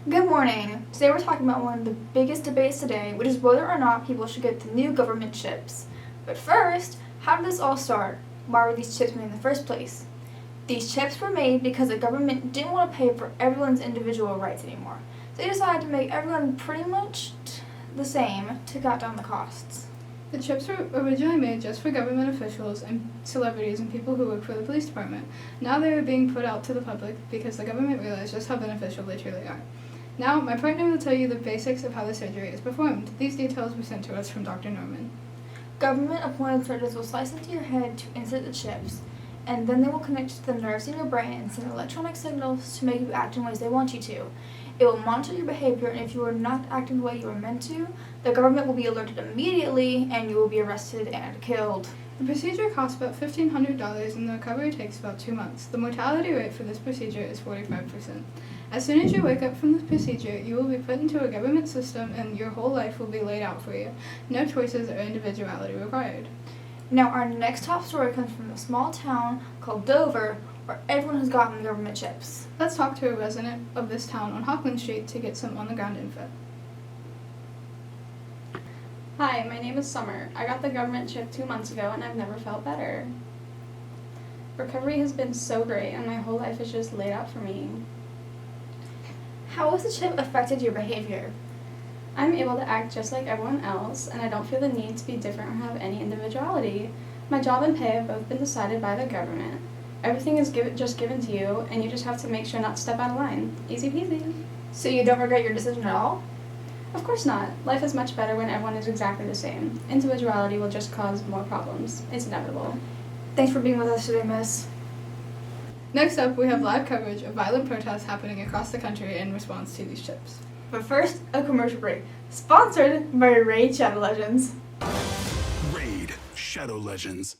Good morning. Today we're talking about one of the biggest debates today, which is whether or not people should get the new government chips. But first, how did this all start? Why were these chips made in the first place? These chips were made because the government didn't want to pay for everyone's individual rights anymore. So they decided to make everyone pretty much the same to cut down the costs. The chips were originally made just for government officials and celebrities and people who work for the police department. Now they are being put out to the public because the government realized just how beneficial they truly are. Now, my partner will tell you the basics of how the surgery is performed. These details were sent to us from Dr. Norman. Government-appointed surgeons will slice into your head to insert the chips, and then they will connect to the nerves in your brain and send electronic signals to make you act in ways they want you to. It will monitor your behavior, and if you are not acting the way you were meant to, the government will be alerted immediately, and you will be arrested and killed. The procedure costs about $1,500 and the recovery takes about 2 months. The mortality rate for this procedure is 45%. As soon as you wake up from this procedure, you will be put into a government system and your whole life will be laid out for you. No choices or individuality required. Now, our next top story comes from a small town called Dover, where everyone has gotten government chips. Let's talk to a resident of this town on Hockland Street to get some on-the-ground info. Hi, my name is Summer. I got the government chip 2 months ago and I've never felt better. Recovery has been so great and my whole life is just laid out for me. How has the chip affected your behavior? I'm able to act just like everyone else and I don't feel the need to be different or have any individuality. My job and pay have both been decided by the government. Everything is just given to you and you just have to make sure not to step out of line. Easy peasy. So you don't regret your decision at all? Of course not. Life is much better when everyone is exactly the same. Individuality will just cause more problems. It's inevitable. Thanks for being with us today, miss. Next up, we have live coverage of violent protests happening across the country in response to these chips. But first, a commercial break, sponsored by Raid Shadow Legends. Raid Shadow Legends.